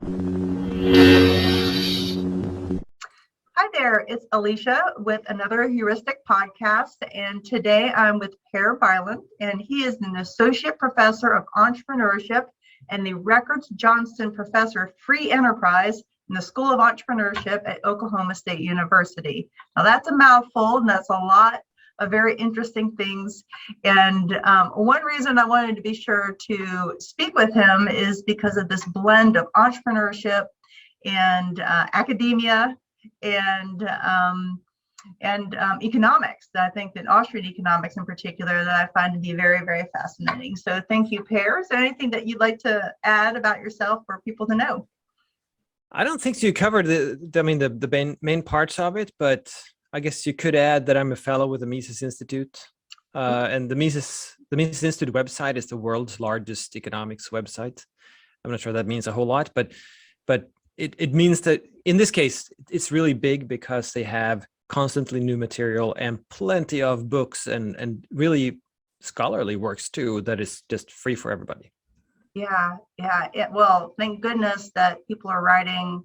Hi there, it's Alicia with another Heuristic podcast, and today I'm with Parr Bylund, and he is an associate professor of entrepreneurship and the Records Johnston Professor of Free Enterprise in the School of Entrepreneurship at Oklahoma State University. Now that's a mouthful, and that's a lot of very interesting things. And one reason I wanted to be sure to speak with him is because of this blend of entrepreneurship and academia and economics. I think that Austrian economics in particular that I find to be very, very fascinating. So thank you, Parr. Is there anything that you'd like to add about yourself for people to know? I don't think you covered the main parts of it, but I guess you could add that I'm a fellow with the Mises Institute. And the Mises Institute website is the world's largest economics website. I'm not sure that means a whole lot, but it means that in this case, it's really big because they have constantly new material and plenty of books and really scholarly works too that is just free for everybody. Yeah. Well, thank goodness that people are writing.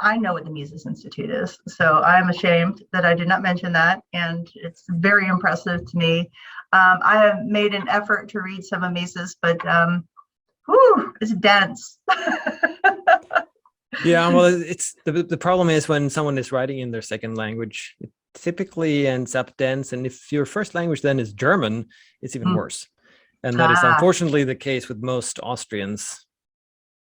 I know what the Mises Institute is, so I'm ashamed that I did not mention that, and it's very impressive to me. I have made an effort to read some of Mises, but it's dense. Yeah, well, it's the problem is when someone is writing in their second language, it typically ends up dense, and if your first language then is German, it's even worse. And that is unfortunately the case with most Austrians.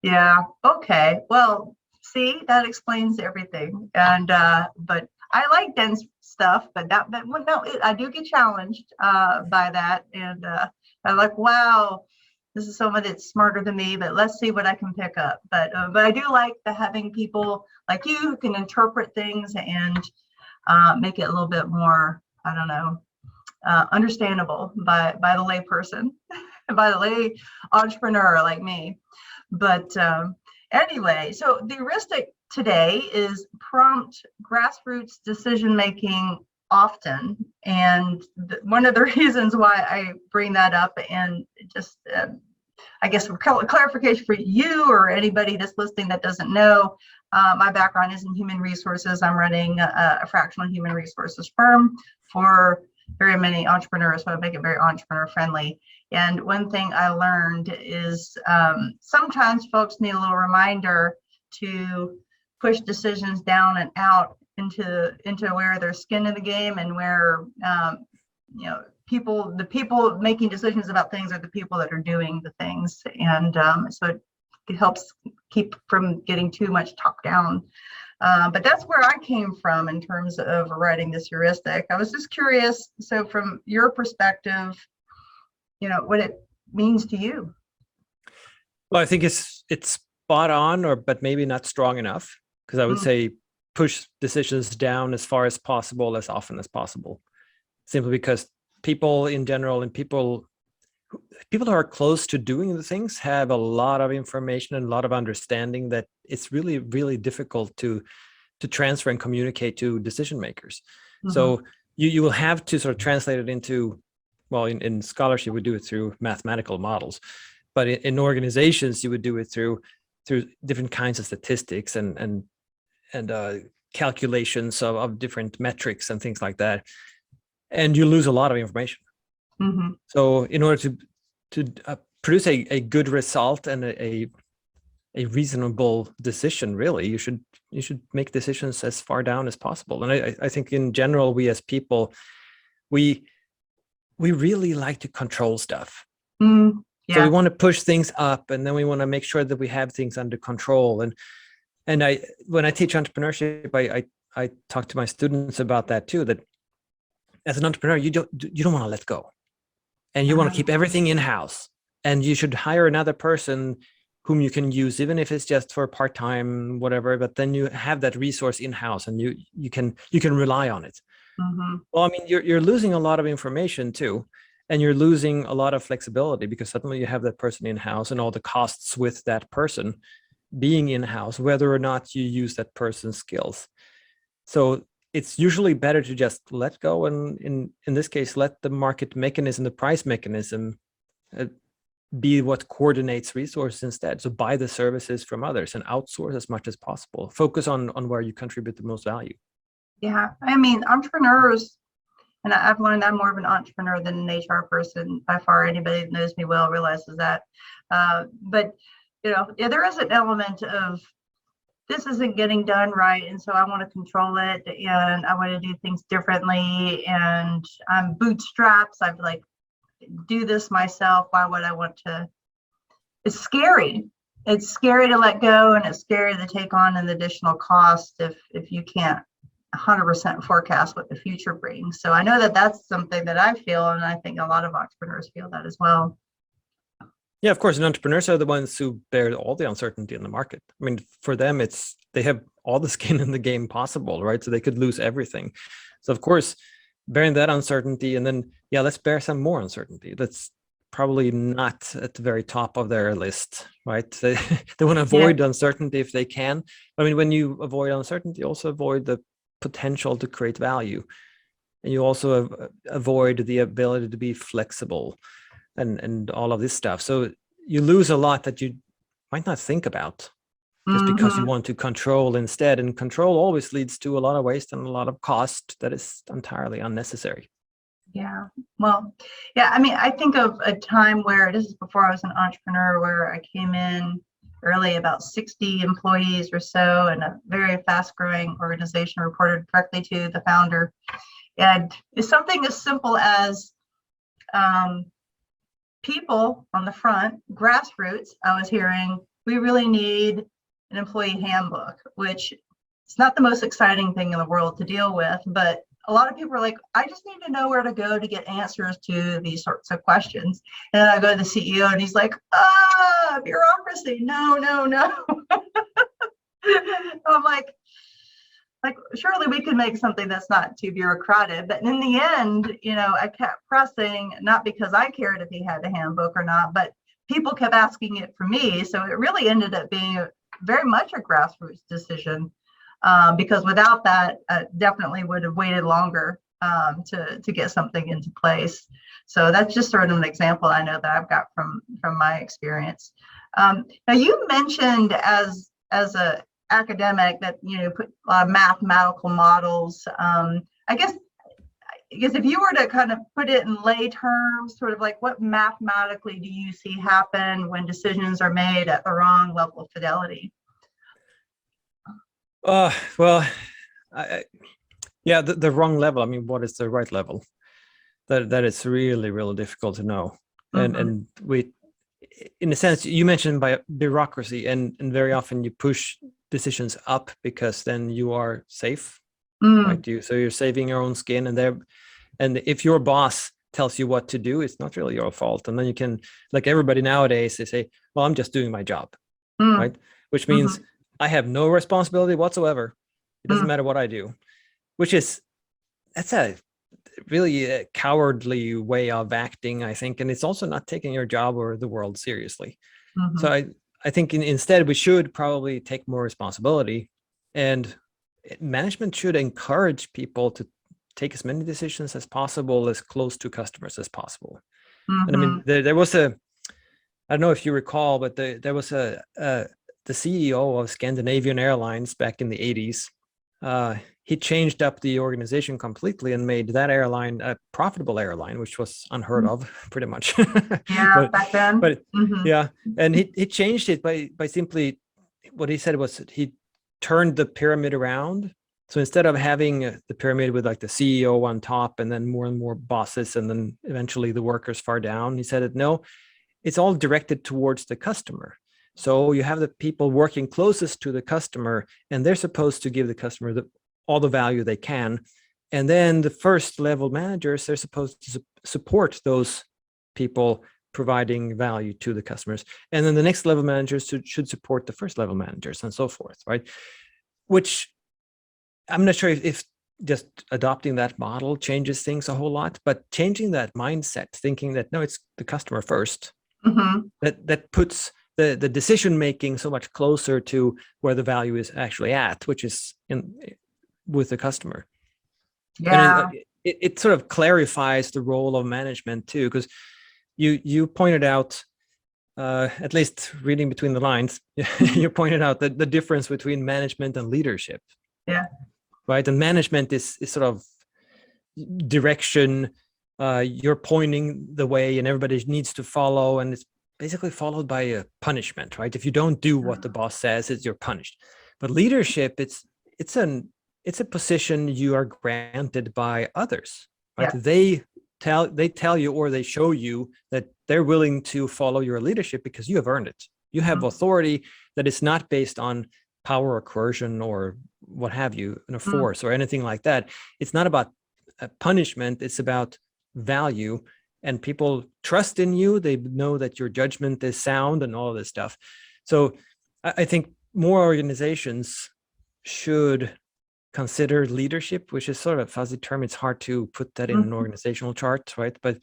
Yeah. Okay. Well, see, that explains everything. And but I like dense stuff, but I do get challenged by that, and I'm like, wow, this is someone that's smarter than me, but let's see what I can pick up. But I do like having people like you who can interpret things and make it a little bit more, I don't know, understandable by the lay person, by the lay entrepreneur like me. But anyway, so the heuristic today is prompt grassroots decision making often, and one of the reasons why I bring that up, and just I guess clarification for you or anybody that's listening that doesn't know, my background is in human resources. I'm running a fractional human resources firm for very many entrepreneurs, so I make it very entrepreneur friendly. And one thing I learned is sometimes folks need a little reminder to push decisions down and out into where there's skin in the game, and where the people making decisions about things are the people that are doing the things, and so it helps keep from getting too much top down. But that's where I came from in terms of writing this heuristic. I was just curious, so from your perspective, what it means to you. Well, I think it's spot on, but maybe not strong enough, because I would say push decisions down as far as possible, as often as possible, simply because people in general and people who are close to doing the things have a lot of information and a lot of understanding that it's really, really difficult to transfer and communicate to decision makers. So you will have to sort of translate it into, well, in scholarship, we do it through mathematical models, but in organizations, you would do it through different kinds of statistics and calculations of different metrics and things like that. And you lose a lot of information. So in order to produce a good result and a reasonable decision, really, you should make decisions as far down as possible. And I think in general, we as people, we really like to control stuff. Yeah. So we want to push things up, and then we want to make sure that we have things under control. And when I teach entrepreneurship, I talk to my students about that too, that as an entrepreneur, you don't want to let go, and you want to keep everything in-house, and you should hire another person whom you can use, even if it's just for part-time, whatever, but then you have that resource in-house and you can rely on it. Well, I mean, you're losing a lot of information too, and you're losing a lot of flexibility, because suddenly you have that person in-house and all the costs with that person being in-house, whether or not you use that person's skills. So it's usually better to just let go, and in this case, let the market mechanism, the price mechanism, be what coordinates resources instead. So buy the services from others and outsource as much as possible. Focus on where you contribute the most value. Yeah, I mean, entrepreneurs, and I've learned I'm more of an entrepreneur than an HR person by far. Anybody that knows me well realizes that. But, yeah, there is an element of this isn't getting done right. And so I want to control it and I want to do things differently. And I'm bootstraps. I've like, do this myself. Why would I want to? It's scary. It's scary to let go, and it's scary to take on an additional cost if you can't 100% forecast what the future brings. So I know that that's something that I feel, and I think a lot of entrepreneurs feel that as well. Yeah, of course, and entrepreneurs are the ones who bear all the uncertainty in the market. I mean, for them, they have all the skin in the game possible, right? So they could lose everything. So of course, bearing that uncertainty, and then, yeah, let's bear some more uncertainty. That's probably not at the very top of their list, right? They want to avoid uncertainty if they can. I mean, when you avoid uncertainty, you also avoid the potential to create value. And you also avoid the ability to be flexible and all of this stuff. So you lose a lot that you might not think about just because you want to control instead. And control always leads to a lot of waste and a lot of cost that is entirely unnecessary. Yeah. Well, yeah, I mean, I think of a time where, this is before I was an entrepreneur, where I came in early, about 60 employees or so, and a very fast growing organization, reported directly to the founder. And it's something as simple as people on the front, grassroots, I was hearing, we really need an employee handbook, which is not the most exciting thing in the world to deal with, but a lot of people are like, I just need to know where to go to get answers to these sorts of questions. And then I go to the CEO and he's like, bureaucracy, no. I'm like, surely we can make something that's not too bureaucratic. But in the end, I kept pressing, not because I cared if he had a handbook or not, but people kept asking it for me. So it really ended up being very much a grassroots decision, because without that, definitely would have waited longer to get something into place. So that's just sort of an example I know that I've got from my experience. Now you mentioned as a academic that put a lot of mathematical models. I guess if you were to kind of put it in lay terms, sort of like what mathematically do you see happen when decisions are made at the wrong level of fidelity? Well, the wrong level. I mean, what is the right level? That is really, really difficult to know. And we, in a sense, you mentioned by bureaucracy, and very often you push decisions up because then you are safe, right? So you're saving your own skin, and if your boss tells you what to do, it's not really your fault. And then you can, like everybody nowadays, they say, well, I'm just doing my job, right? Which means I have no responsibility whatsoever. It doesn't matter what I do, that's a really cowardly way of acting, I think. And it's also not taking your job or the world seriously. So I think instead we should probably take more responsibility, and management should encourage people to take as many decisions as possible, as close to customers as possible. And I mean, there was I don't know if you recall, but there was the CEO of Scandinavian Airlines back in the 80s. He changed up the organization completely and made that airline a profitable airline, which was unheard of, pretty much. Yeah, back then. But yeah, and he changed it by simply, what he said was that he turned the pyramid around. So instead of having the pyramid with like the CEO on top and then more and more bosses and then eventually the workers far down, he said that no, it's all directed towards the customer. So you have the people working closest to the customer, and they're supposed to give the customer all the value they can. And then the first level managers, they're supposed to support those people providing value to the customers. And then the next level managers should support the first level managers, and so forth, right? Which I'm not sure if just adopting that model changes things a whole lot, but changing that mindset, thinking that no, it's the customer first, that puts the decision making so much closer to where the value is actually at, which is with the customer. Yeah. And it sort of clarifies the role of management too, because you pointed out at least reading between the lines, you pointed out that the difference between management and leadership. Yeah. Right. And management is sort of direction. You're pointing the way and everybody needs to follow. And it's basically followed by a punishment, right? If you don't do what the boss says, you're punished. But leadership, it's a position you are granted by others, right? Yeah. They tell you, or they show you that they're willing to follow your leadership because you have earned it. You have authority that is not based on power or coercion or what have you, force or anything like that. It's not about punishment. It's about value, and people trust in you. They know that your judgment is sound and all of this stuff. So I think more organizations should consider leadership, which is sort of a fuzzy term. It's hard to put that in an organizational chart, right? But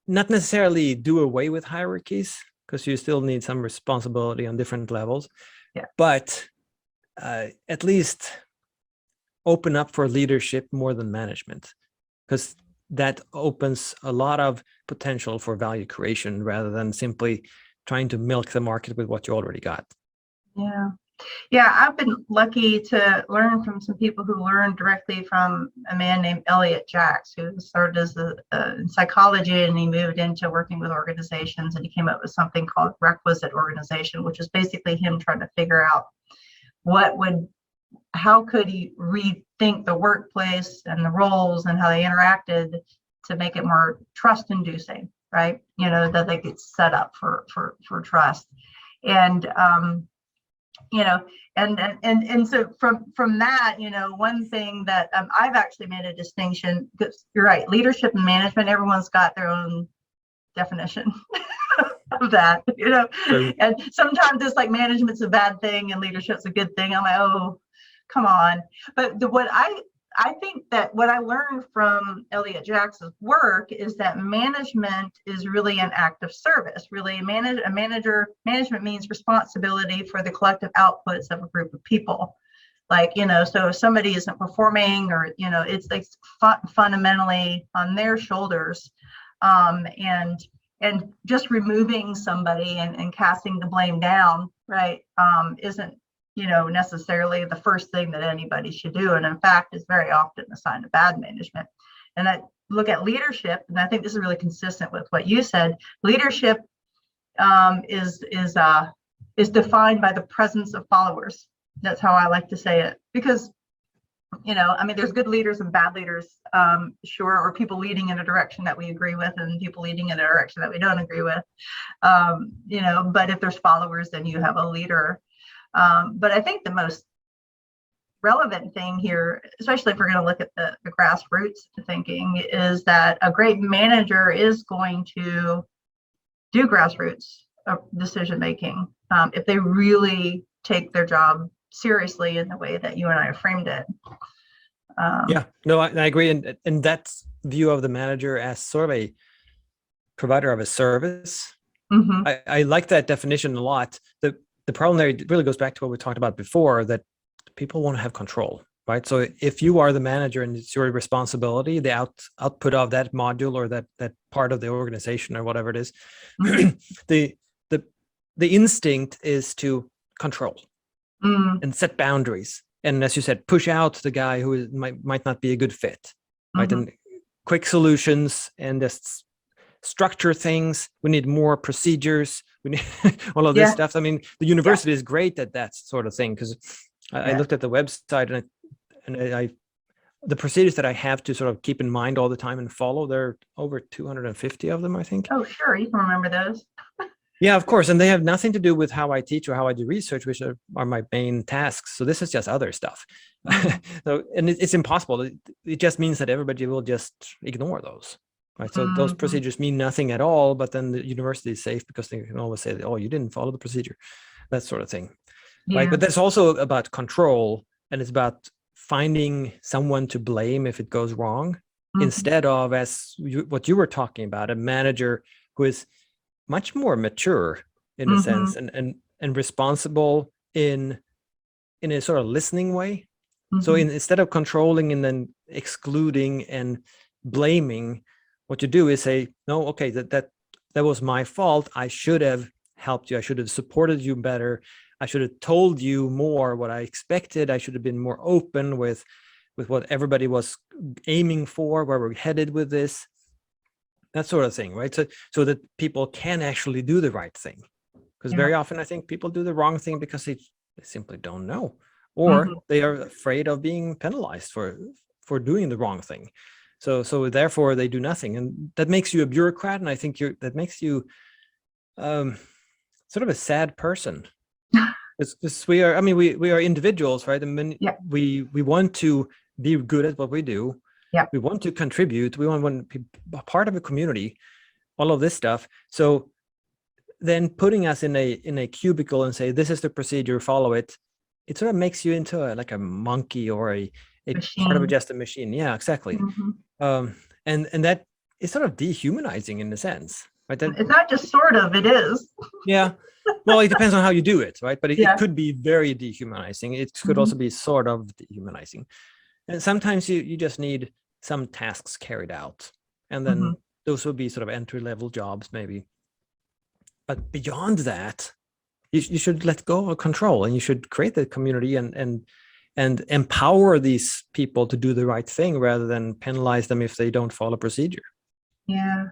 not necessarily do away with hierarchies, because you still need some responsibility on different levels. Yeah. But at least open up for leadership more than management, because that opens a lot of potential for value creation rather than simply trying to milk the market with what you already got. Yeah. Yeah, I've been lucky to learn from some people who learned directly from a man named Elliot Jacks, who started as in psychology, and he moved into working with organizations, and he came up with something called requisite organization, which is basically him trying to figure out how could he rethink the workplace and the roles and how they interacted to make it more trust inducing, right? That they get set up for trust. And and so from that, one thing that I've actually made a distinction, because you're right, leadership and management, everyone's got their own definition of that, True. And sometimes it's like management's a bad thing and leadership's a good thing. I'm like, oh, come on. But what I think that what I learned from Elliot Jacks's work is that management is really an act of service. Really, management means responsibility for the collective outputs of a group of people. Like, so if somebody isn't performing, or, it's like fundamentally on their shoulders, and just removing somebody and casting the blame down, right, isn't necessarily the first thing that anybody should do. And in fact, is very often a sign of bad management. And I look at leadership, and I think this is really consistent with what you said. Leadership is defined by the presence of followers. That's how I like to say it, because there's good leaders and bad leaders, sure, or people leading in a direction that we agree with and people leading in a direction that we don't agree with. But if there's followers, then you have a leader. But I think the most relevant thing here, especially if we're going to look at the grassroots thinking, is that a great manager is going to do grassroots decision making if they really take their job seriously in the way that you and I have framed it. Yeah, no, I agree. And that view of the manager as sort of a provider of a service, I like that definition a lot. The problem there really goes back to what we talked about before, that people want to have control, right? So if you are the manager and it's your responsibility, the output of that module or that part of the organization or whatever it is, the instinct is to control and set boundaries. And as you said, push out the guy who might not be a good fit, right? And quick solutions and just structure things. We need more procedures. We need all of this stuff. I mean, the university is great at that sort of thing, because I looked at the website and I the procedures that I have to sort of keep in mind all the time and follow, there are over 250 of them, I think. Oh, sure. You can remember those. Yeah, of course. And they have nothing to do with how I teach or how I do research, which are my main tasks. So this is just other stuff. So, and it's impossible. It just means that everybody will just ignore those. Right. So those procedures mean nothing at all, but then the university is safe because they can always say, oh, you didn't follow the procedure, that sort of thing. Yeah. Right. But that's also about control, and it's about finding someone to blame if it goes wrong, instead of, what you were talking about, a manager who is much more mature in a sense and responsible in a sort of listening way. So instead of controlling and then excluding and blaming, what you do is say, no, okay, that that was my fault. I should have helped you. I should have supported you better. I should have told you more what I expected. I should have been more open with what everybody was aiming for, where we're headed with this, that sort of thing, right? So that people can actually do the right thing. Because very often I think people do the wrong thing because they simply don't know, or they are afraid of being penalized for doing the wrong thing. So therefore they do nothing, and that makes you a bureaucrat, and I think that makes you sort of a sad person. Because we are individuals, right? I mean, we want to be good at what we do. Yeah. We want to contribute. We want to be a part of a community, all of this stuff. So then putting us in a cubicle and say, this is the procedure, follow it, it sort of makes you into like a monkey or a part of just a machine. Yeah, exactly. And that is sort of dehumanizing in a sense, right? It's not just sort of, it is. Yeah. Well, it depends on how you do it, right? But it could be very dehumanizing. It could also be sort of dehumanizing. And sometimes you just need some tasks carried out. And then those would be sort of entry-level jobs, maybe. But beyond that, you should let go of control, and you should create the community and empower these people to do the right thing rather than penalize them if they don't follow procedure. Yeah.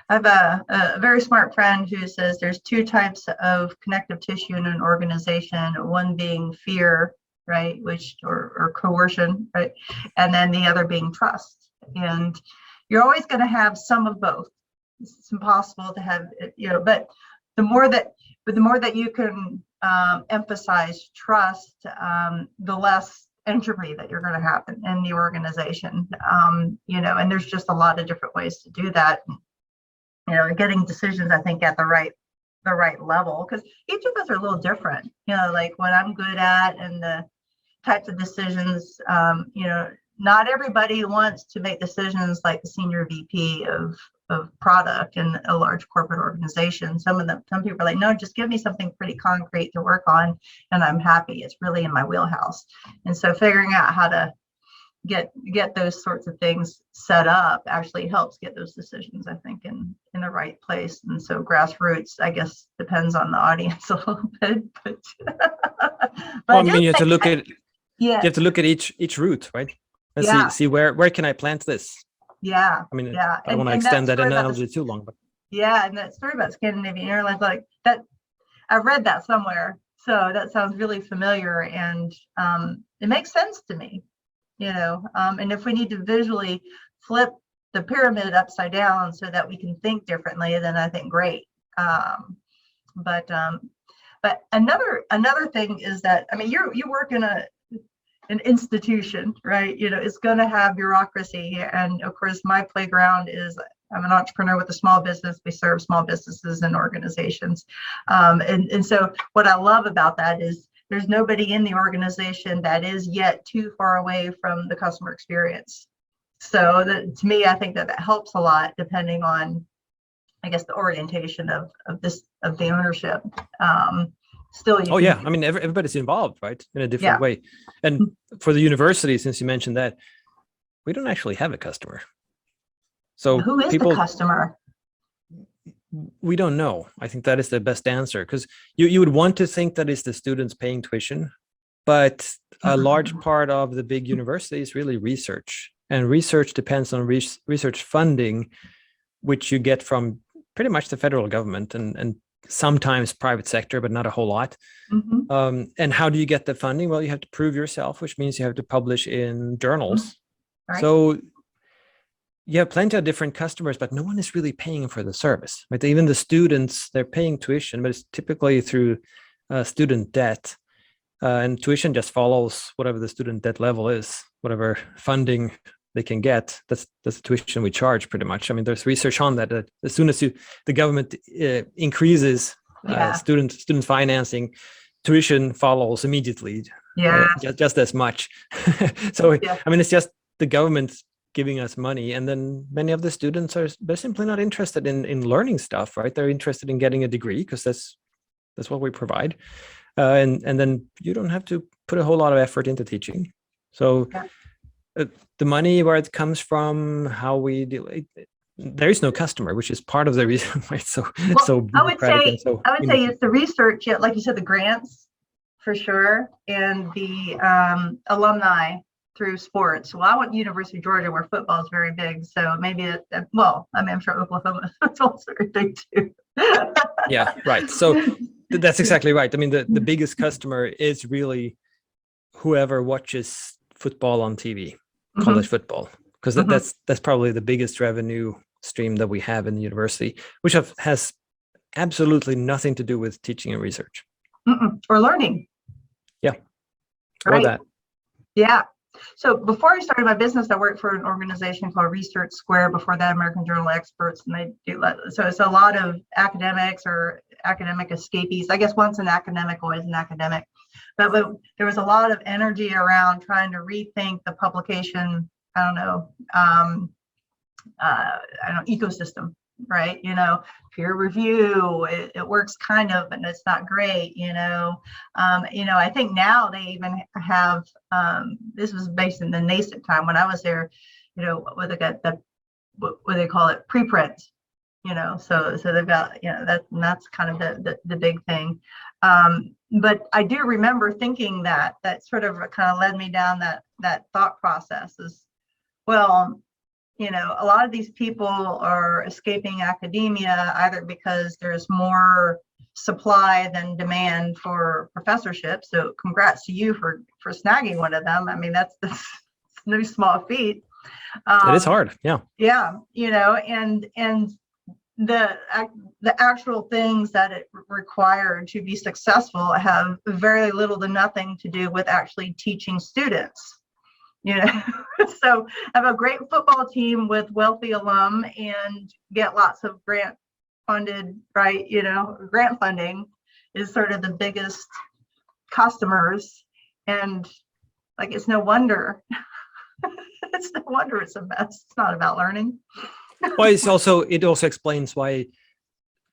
I have a very smart friend who says there's two types of connective tissue in an organization, one being fear, right, or coercion, right, and then the other being trust. And you're always going to have some of both. It's impossible to have, but the more that you can emphasize trust, the less entropy that you're going to have in the organization. And there's just a lot of different ways to do that. Getting decisions, I think, at the right level, because each of us are a little different. Like what I'm good at and the types of decisions. Not everybody wants to make decisions like the senior VP of product in a large corporate organization. Some people are like, no, just give me something pretty concrete to work on, and I'm happy. It's really in my wheelhouse. And so figuring out how to get those sorts of things set up actually helps get those decisions, I think, in the right place. And so Grassroots, I guess, depends on the audience a little bit, but you have to look at you have to look at each route, right? And see where can I plant this. I don't want to extend that analogy too long, but and that story about Scandinavian Airlines, like that, I read that somewhere, so that sounds really familiar, and it makes sense to me. And if we need to visually flip the pyramid upside down so that we can think differently, then I think great. But another thing is that, you work in an institution, right? It's going to have bureaucracy, and of course my playground is, I'm an entrepreneur with a small business. We serve small businesses and organizations, and so what I love about that is there's nobody in the organization that is yet too far away from the customer experience. So to me, I think that helps a lot, depending on, I guess, the orientation of the ownership. Everybody's involved, right, in a different way. And for the university, since you mentioned that, we don't actually have a customer. So who is the customer? We don't know. I think that is the best answer, because you would want to think that it's the students paying tuition, but a large part of the big university is really research, and research depends on research funding, which you get from pretty much the federal government and sometimes private sector, but not a whole lot. And how do you get the funding? Well, you have to prove yourself, which means you have to publish in journals. Right. So you have plenty of different customers, but no one is really paying for the service, right? Even the students, they're paying tuition, but it's typically through student debt. And tuition just follows whatever the student debt level is, whatever funding they can get. That's the tuition we charge, pretty much. There's research on that as soon as the government increases student financing, tuition follows immediately, just as much. So it's just the government giving us money, and then many of the students they're simply not interested in learning stuff, right? They're interested in getting a degree because that's what we provide, and then you don't have to put a whole lot of effort into teaching. So the money, where it comes from, how we deal, there is no customer, which is part of the reason why it's so Well, so bureaucratic and so. I would say it's the research, yeah, like you said, the grants for sure, and the alumni through sports. Well, I went to University of Georgia where football is very big, so maybe well, I mean, I'm sure Oklahoma is also very big too. Yeah, right. So that's exactly right. I mean, the biggest customer is really whoever watches football on TV, college football, because that's probably the biggest revenue stream that we have in the university, which has absolutely nothing to do with teaching and research. Or learning. Yeah. Right. Or that. Yeah. So before I started my business, I worked for an organization called Research Square, before that American Journal of Experts, and they do, so it's a lot of academics or academic escapees. I guess once an academic, always an academic. But there was a lot of energy around trying to rethink the publication, ecosystem, right? Peer review, it works kind of, and it's not great, I think now they even have, this was based in the nascent time when I was there, what they call it, preprints, so they've got, that's kind of the big thing. But I do remember thinking that sort of kind of led me down that thought process is, well, a lot of these people are escaping academia either because there's more supply than demand for professorship. So congrats to you for snagging one of them. I mean, that's no small feat. It is hard. Yeah. Yeah. And the actual things that it required to be successful have very little to nothing to do with actually teaching students. So have a great football team with wealthy alum and get lots of grant funded, right? Grant funding is sort of the biggest customers, and like, it's no wonder. It's no wonder it's a mess. It's not about learning. Well, it also explains why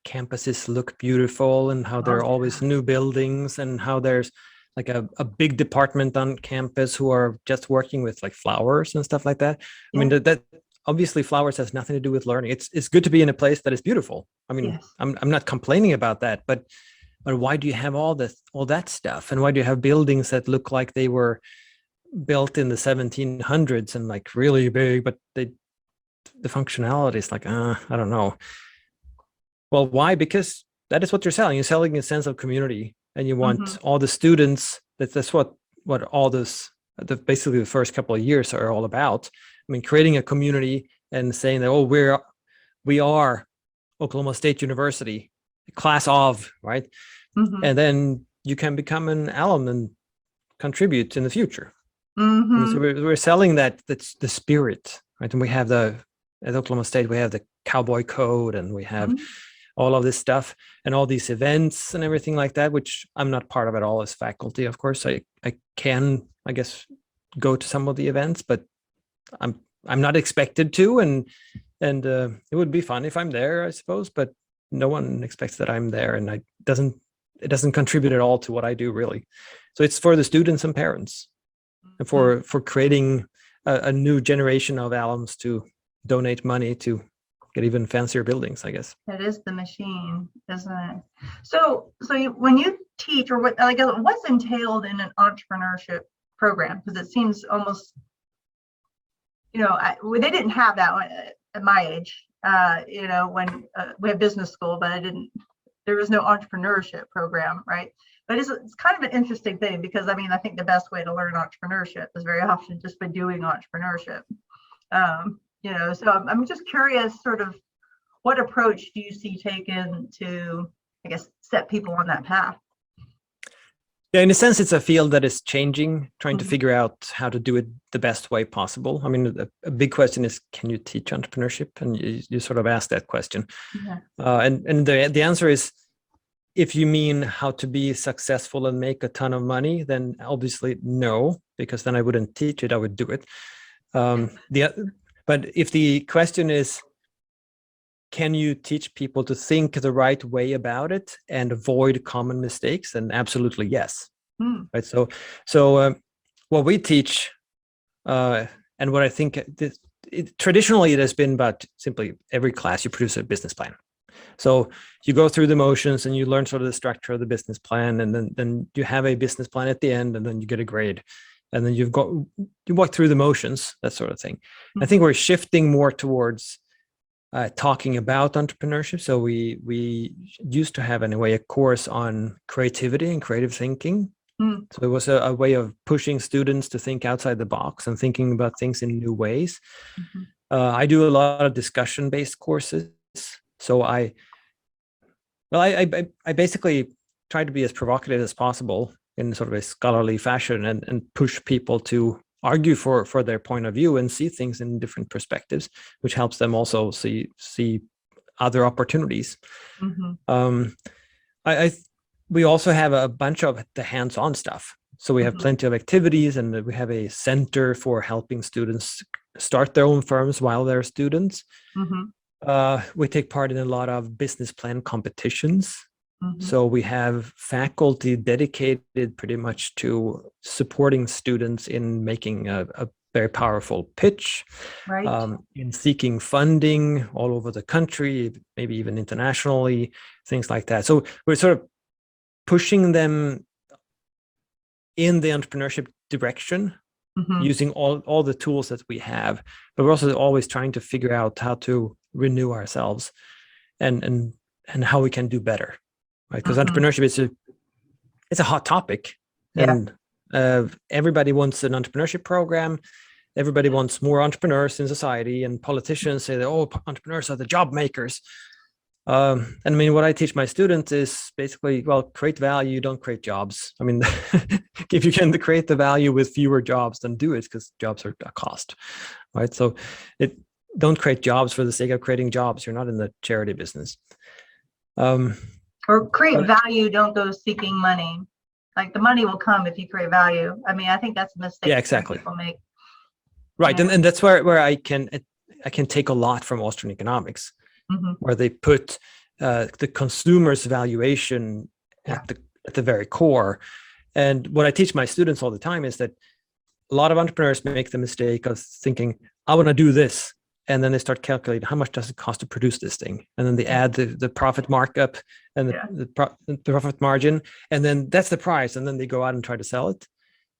campuses look beautiful and how there are always new buildings and how there's like a big department on campus who are just working with like flowers and stuff like that. I mean, that obviously flowers has nothing to do with learning. It's good to be in a place that is beautiful. I mean, yes. I'm not complaining about that, but why do you have all that stuff? And why do you have buildings that look like they were built in the 1700s and like really big, but the functionality is like, I don't know. Well, why? Because that is what you're selling. You're selling a sense of community. And you want all the students, that's what all this, basically the first couple of years are all about. I mean, creating a community and saying that, we are Oklahoma State University, class of, right? And then you can become an alum and contribute in the future. I mean, so we're selling that's the spirit, right? And we have at Oklahoma State, we have the cowboy code, and we have all of this stuff and all these events and everything like that, which I'm not part of at all as faculty. Of course, I can, I guess, go to some of the events, but I'm not expected to, and it would be fun if I'm there, I suppose, but no one expects that I'm there, and it doesn't contribute at all to what I do, really. So it's for the students and parents, and for creating a new generation of alums to donate money to get even fancier buildings, I guess. That is the machine, isn't it? So when you teach, or what's entailed in an entrepreneurship program? Because it seems almost, they didn't have that at my age. When we had business school, but there was no entrepreneurship program, right? But it's kind of an interesting thing, because I mean, I think the best way to learn entrepreneurship is very often just by doing entrepreneurship. So I'm just curious, sort of, what approach do you see taken to, I guess, set people on that path? Yeah, in a sense, it's a field that is changing, trying to figure out how to do it the best way possible. I mean, a big question is, can you teach entrepreneurship? And you sort of asked that question. Yeah. And the answer is, if you mean how to be successful and make a ton of money, then obviously no, because then I wouldn't teach it, I would do it. But if the question is, can you teach people to think the right way about it and avoid common mistakes? Then absolutely yes. Right. So what we teach, and what I think traditionally it has been about simply every class you produce a business plan. So you go through the motions and you learn sort of the structure of the business plan, and then you have a business plan at the end, and then you get a grade, and then you walk through the motions, that sort of thing. I think we're shifting more towards talking about entrepreneurship. So we used to have, in a way, a course on creativity and creative thinking. So it was a way of pushing students to think outside the box and thinking about things in new ways. I do a lot of discussion-based courses. So I basically try to be as provocative as possible in sort of a scholarly fashion, and push people to argue for their point of view and see things in different perspectives, which helps them also see other opportunities. We also have a bunch of the hands-on stuff. So we have plenty of activities, and we have a center for helping students start their own firms while they're students. We take part in a lot of business plan competitions. So we have faculty dedicated pretty much to supporting students in making a very powerful pitch, in seeking funding all over the country, maybe even internationally, things like that. So we're sort of pushing them in the entrepreneurship direction, using all the tools that we have, but we're also always trying to figure out how to renew ourselves and how we can do better, right? Because entrepreneurship it's a hot topic, and everybody wants an entrepreneurship program. Everybody wants more entrepreneurs in society, and politicians say that, oh, entrepreneurs are the job makers. And I mean, what I teach my students is basically, well, create value, don't create jobs. I mean, if you can create the value with fewer jobs, then do it, because jobs are a cost, right? So don't create jobs for the sake of creating jobs. You're not in the charity business. Or create value, don't go seeking money. Like, the money will come if you create value. I mean, I think that's a mistake people make. Right, and that's where I can take a lot from Austrian economics, where they put the consumer's valuation at the very core. And what I teach my students all the time is that a lot of entrepreneurs make the mistake of thinking, I want to do this. And then they start calculating, how much does it cost to produce this thing? And then they add the profit markup and the profit margin. And then that's the price. And then they go out and try to sell it.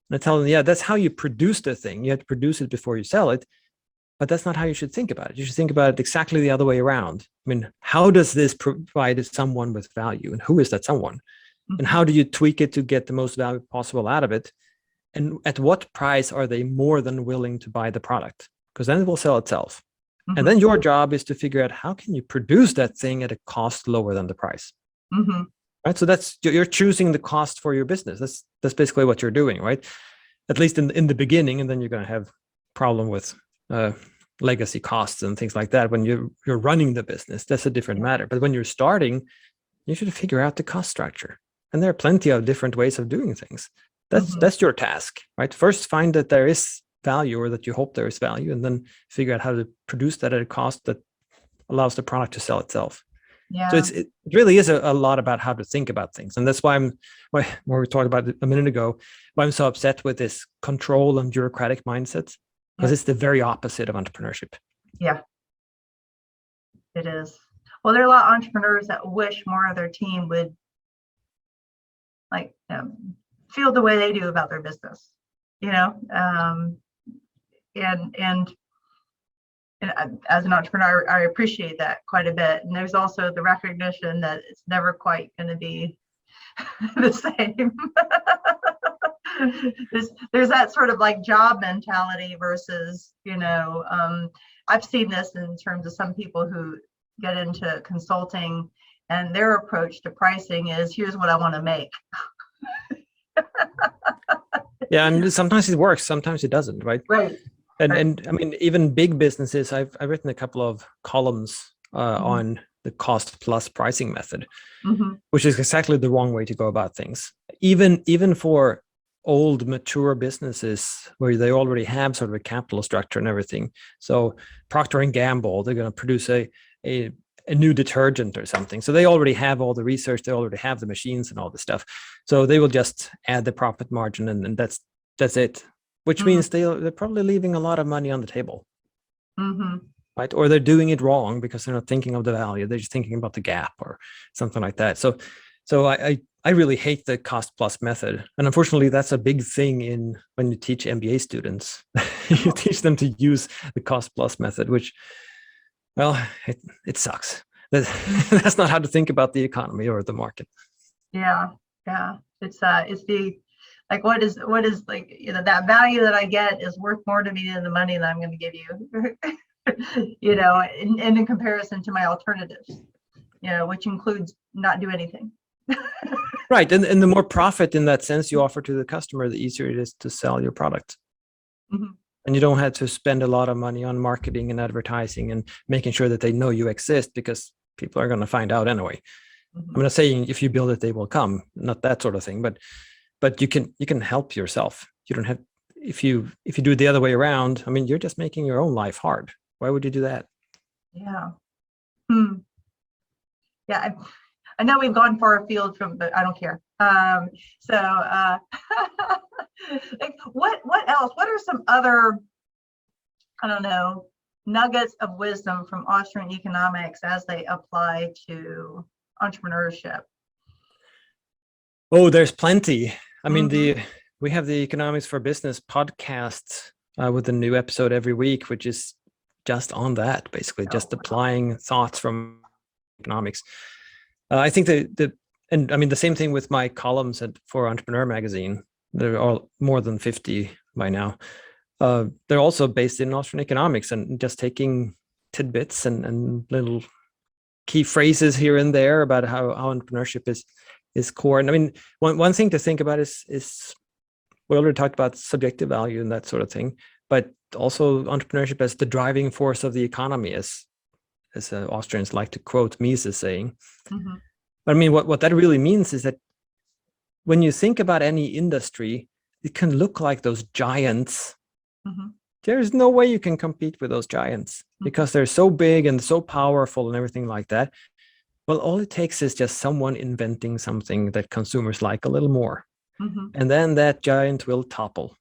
And I tell them, that's how you produce the thing. You have to produce it before you sell it. But that's not how you should think about it. You should think about it exactly the other way around. I mean, how does this provide someone with value? And who is that someone? And how do you tweak it to get the most value possible out of it? And at what price are they more than willing to buy the product? Because then it will sell itself. And then your job is to figure out, how can you produce that thing at a cost lower than the price? Right? So you're choosing the cost for your business. That's basically what you're doing, right? At least in the beginning, and then you're going to have problem with legacy costs and things like that. When you're running the business, that's a different matter. But when you're starting, you should figure out the cost structure. And there are plenty of different ways of doing things. That's your task, right? First, find that there is value, or that you hope there is value, and then figure out how to produce that at a cost that allows the product to sell itself. So it really is a lot about how to think about things. And that's why when we talked about it a minute ago, why I'm so upset with this control and bureaucratic mindset, because it's the very opposite of entrepreneurship. Yeah, it is. Well, there are a lot of entrepreneurs that wish more of their team would feel the way they do about their business, and as an entrepreneur, I appreciate that quite a bit. And there's also the recognition that it's never quite going to be the same. there's that sort of like job mentality versus, I've seen this in terms of some people who get into consulting, and their approach to pricing is, here's what I want to make. Yeah, and sometimes it works, sometimes it doesn't, right? Right. And I mean, even big businesses, I've written a couple of columns on the cost plus pricing method, which is exactly the wrong way to go about things. Even for old, mature businesses where they already have sort of a capital structure and everything. So Procter and Gamble, they're going to produce a new detergent or something. So they already have all the research, they already have the machines and all this stuff. So they will just add the profit margin, and that's it. Which means they're probably leaving a lot of money on the table. right? Or they're doing it wrong because they're not thinking of the value. They're just thinking about the gap or something like that. So I really hate the cost plus method. And unfortunately, that's a big thing when you teach MBA students. You teach them to use the cost plus method, which, well, it sucks. That's not how to think about the economy or the market. Yeah. It's the, like, what is like, that value that I get is worth more to me than the money that I'm going to give you, and in comparison to my alternatives, which includes not do anything. Right. And the more profit in that sense you offer to the customer, the easier it is to sell your product. And you don't have to spend a lot of money on marketing and advertising and making sure that they know you exist, because people are going to find out anyway. I'm not saying if you build it, they will come, not that sort of thing, but you can help yourself. You don't have, if you do it the other way around, I mean, you're just making your own life hard. Why would you do that? Yeah. Yeah. I know we've gone far afield from, but I don't care. Like, what else? What are some other, I don't know, nuggets of wisdom from Austrian economics as they apply to entrepreneurship? Oh, there's plenty. I mean, we have the Economics for Business podcast with a new episode every week, which is just on that, basically, just applying thoughts from economics. I think and I mean, the same thing with my columns for Entrepreneur magazine. There are more than 50 by now. They're also based in Austrian economics and just taking tidbits and little key phrases here and there about how entrepreneurship is core. And I mean, one thing to think about is we already talked about subjective value and that sort of thing, but also entrepreneurship as the driving force of the economy, as Austrians like to quote Mises saying. But I mean, what that really means is that when you think about any industry, it can look like those giants. There's no way you can compete with those giants because they're so big and so powerful and everything like that. Well, all it takes is just someone inventing something that consumers like a little more. And then that giant will topple,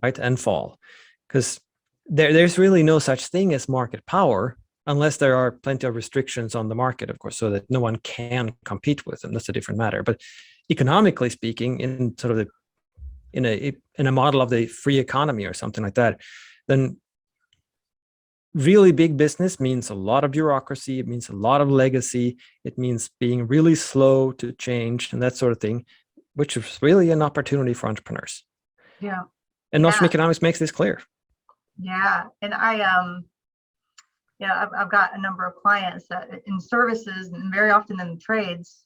right, and fall. Because there's really no such thing as market power unless there are plenty of restrictions on the market, of course, so that no one can compete with them. That's a different matter. But economically speaking, in sort of in a model of the free economy or something like that, then really big business means a lot of bureaucracy. It means a lot of legacy. It means being really slow to change and that sort of thing, which is really an opportunity for entrepreneurs. Yeah. And Austrian economics makes this clear. Yeah. And I've got a number of clients that in services and very often in the trades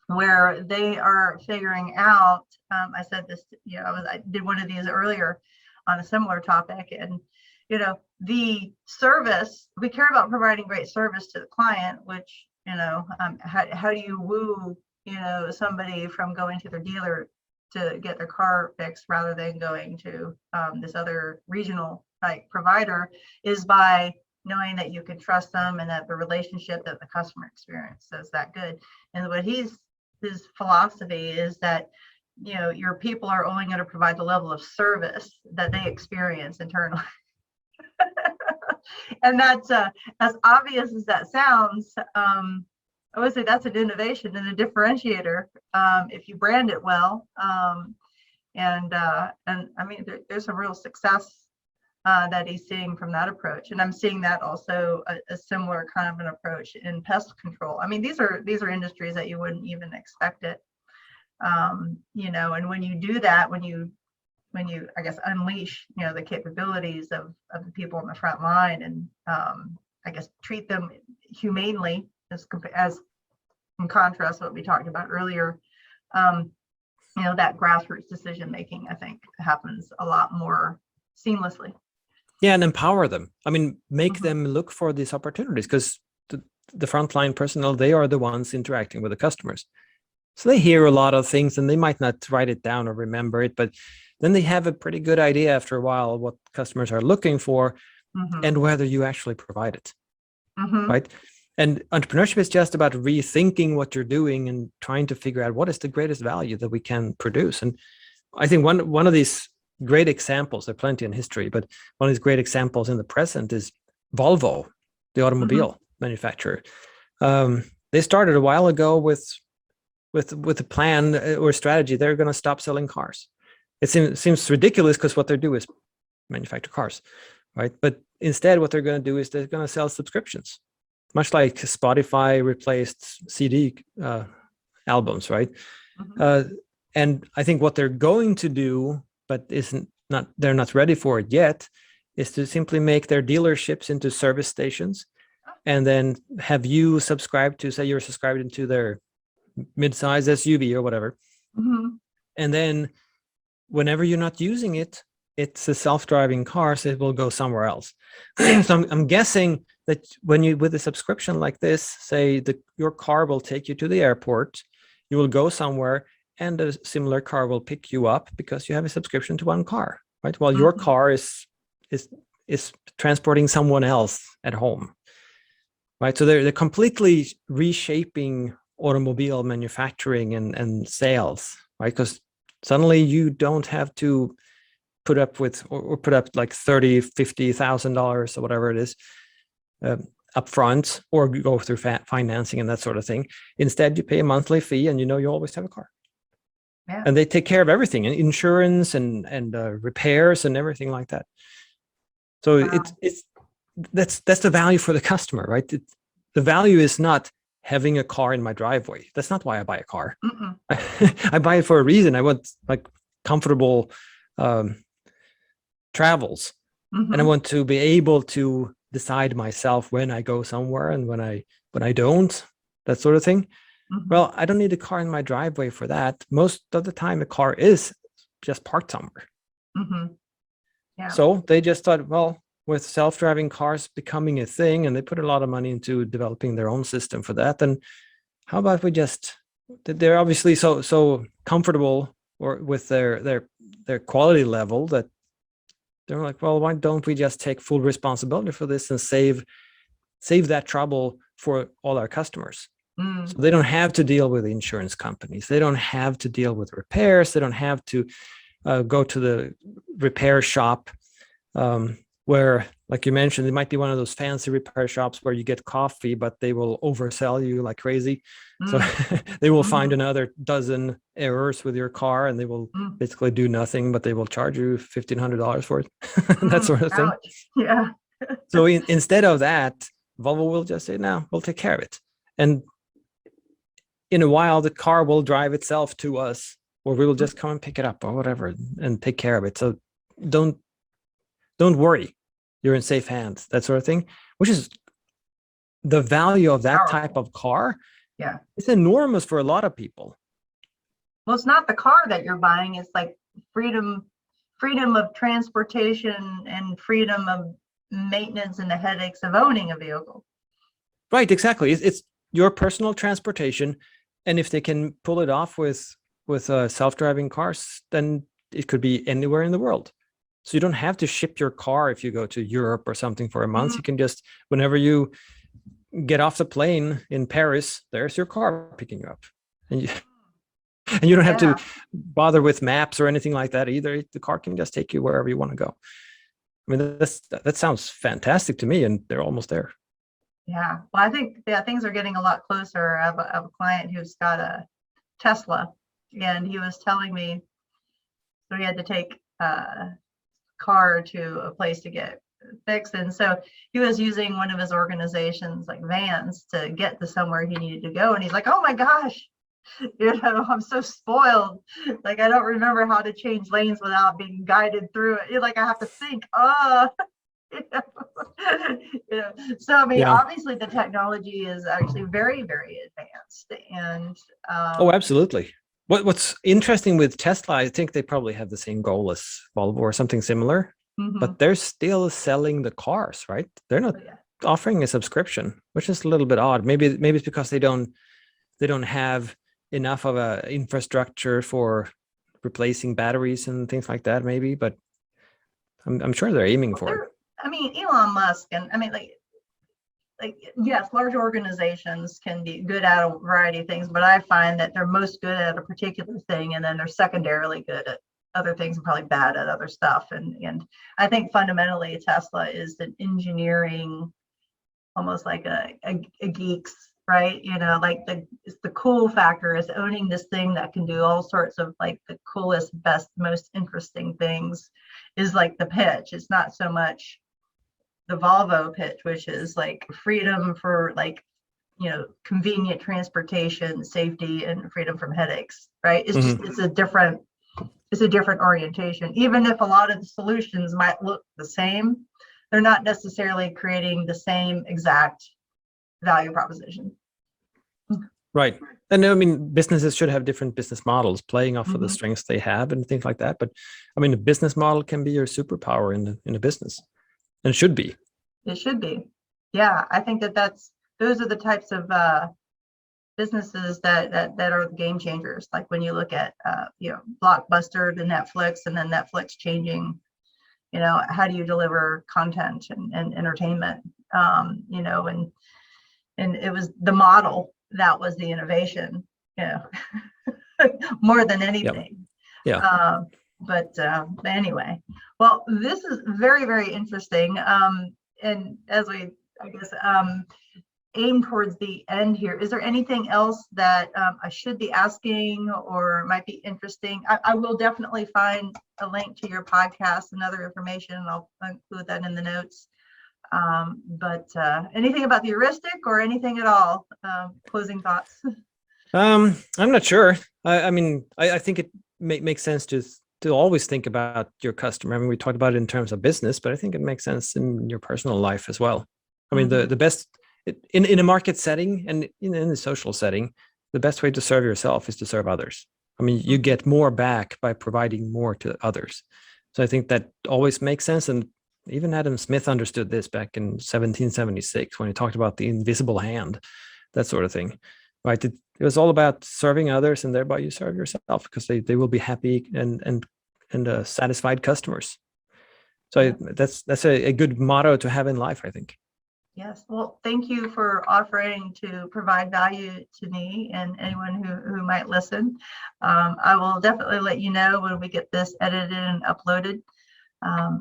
where they are figuring out, I said this, I did one of these earlier on a similar topic, and, the service, we care about providing great service to the client, which, how do you woo, somebody from going to their dealer to get their car fixed rather than going to this other regional like provider, is by knowing that you can trust them and that the relationship that the customer experience is that good. And what his philosophy is that, your people are only going to provide the level of service that they experience internally. And that's as obvious as that sounds. I would say that's an innovation and a differentiator if you brand it well. And I mean, there's some real success that he's seeing from that approach, and I'm seeing that also a similar kind of an approach in pest control. I mean, these are industries that you wouldn't even expect it, and when you do that, when you I guess unleash the capabilities of the people on the front line, and I guess treat them humanely as in contrast to what we talked about earlier, that grassroots decision making, I think, happens a lot more seamlessly. Yeah, and empower them. I mean, make them look for these opportunities, because the frontline personnel, they are the ones interacting with the customers. So they hear a lot of things and they might not write it down or remember it, but then they have a pretty good idea after a while what customers are looking for and whether you actually provide it, right? And entrepreneurship is just about rethinking what you're doing and trying to figure out what is the greatest value that we can produce. And I think one of these great examples, there are plenty in history, but one of these great examples in the present is Volvo, the automobile manufacturer. They started a while ago with a plan or strategy. They're going to stop selling cars. It seems ridiculous because what they do is manufacture cars, right? But instead, what they're going to do is they're going to sell subscriptions, much like Spotify replaced CD albums, right? And I think what they're going to do, but they're not ready for it yet, is to simply make their dealerships into service stations, and then have you subscribe to, say you're subscribed into their mid-size SUV or whatever, and then whenever you're not using it, it's a self-driving car, so it will go somewhere else. So I'm guessing that when you, with a subscription like this, say your car will take you to the airport, you will go somewhere, and a similar car will pick you up because you have a subscription to one car, right? While your car is transporting someone else at home, right? So they're completely reshaping automobile manufacturing and sales, right? Because suddenly you don't have to put up with or put up like $30,000-$50,000 or whatever it is upfront, or go through financing and that sort of thing. Instead, you pay a monthly fee, and you know you always have a car. Yeah. And they take care of everything, insurance and repairs and everything like that. So that's the value for the customer, right? The value is not having a car in my driveway. That's not why I buy a car. I buy it for a reason. I want like comfortable travels, and I want to be able to decide myself when I go somewhere and when I don't, that sort of thing. Well, I don't need a car in my driveway for that. Most of the time, a car is just parked somewhere. Yeah. So they just thought, well, with self-driving cars becoming a thing, and they put a lot of money into developing their own system for that, then how about we just, they're obviously so comfortable or with their quality level that they're like, well, why don't we just take full responsibility for this and save that trouble for all our customers? So they don't have to deal with insurance companies. They don't have to deal with repairs. They don't have to go to the repair shop where, like you mentioned, it might be one of those fancy repair shops where you get coffee, but they will oversell you like crazy. So they will find another dozen errors with your car, and they will basically do nothing, but they will charge you $1,500 for it, that sort of thing. Yeah. So instead of that, Volvo will just say, no, we'll take care of it. And in a while, the car will drive itself to us, or we will just come and pick it up or whatever and take care of it. So don't worry, you're in safe hands, that sort of thing, which is the value of that type of car. Yeah, it's enormous for a lot of people. Well, it's not the car that you're buying. It's like freedom of transportation and freedom of maintenance and the headaches of owning a vehicle. Right, exactly. It's your personal transportation. And if they can pull it off with self-driving cars, then it could be anywhere in the world. So you don't have to ship your car if you go to Europe or something for a month. You can just, whenever you get off the plane in Paris, there's your car picking you up. And you don't have to bother with maps or anything like that either. The car can just take you wherever you want to go. I mean, that sounds fantastic to me, and they're almost there. Yeah, well, I think things are getting a lot closer. I have a client who's got a Tesla, and he was telling me, so he had to take a car to a place to get fixed, and so he was using one of his organizations like vans to get to somewhere he needed to go, and he's like, oh my gosh, I'm so spoiled. Like, I don't remember how to change lanes without being guided through it. Like, I have to think, So I mean, obviously the technology is actually very, very advanced, and oh, absolutely. What's interesting with Tesla, I think they probably have the same goal as Volvo or something similar, but they're still selling the cars, right? They're not offering a subscription, which is a little bit odd. Maybe it's because they don't have enough of a infrastructure for replacing batteries and things like that, maybe, but I'm sure they're aiming for it. I mean, Elon Musk, and I mean, like yes, large organizations can be good at a variety of things, but I find that they're most good at a particular thing, and then they're secondarily good at other things and probably bad at other stuff. And I think fundamentally Tesla is an engineering, almost like a geeks, right? You know, like the cool factor is owning this thing that can do all sorts of like the coolest, best, most interesting things is like the pitch. It's not so much the Volvo pitch, which is like freedom for like, you know, convenient transportation, safety, and freedom from headaches, right? It's just, it's a different orientation. Even if a lot of the solutions might look the same, they're not necessarily creating the same exact value proposition. Right. And I mean, businesses should have different business models playing off of the strengths they have and things like that. But I mean, the business model can be your superpower in a business, and it should be. It should be. Yeah, I think those are the types of businesses that are the game changers. Like when you look at you know, Blockbuster to Netflix, and then Netflix changing, you know, how do you deliver content and entertainment, you know, and it was the model that was the innovation, you know, more than anything. Yeah. But anyway, well, this is very, very interesting. And as we, I guess, aim towards the end here, is there anything else that I should be asking or might be interesting? I will definitely find a link to your podcast and other information, and I'll include that in the notes. But anything about the heuristic or anything at all? Closing thoughts? I'm not sure. I mean, I think it makes sense to always think about your customer. I mean, we talked about it in terms of business, but I think it makes sense in your personal life as well. I mean, the best in a market setting and in the social setting, the best way to serve yourself is to serve others. I mean, you get more back by providing more to others. So I think that always makes sense. And even Adam Smith understood this back in 1776 when he talked about the invisible hand, that sort of thing, right? It was all about serving others, and thereby you serve yourself, because they will be happy and satisfied customers. So that's a good motto to have in life, I think. Yes. Well, thank you for offering to provide value to me and anyone who might listen. I will definitely let you know when we get this edited and uploaded.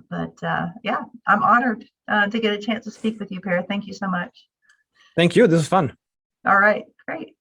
But yeah, I'm honored to get a chance to speak with you, Parr. Thank you so much. Thank you. This was fun. All right. Great.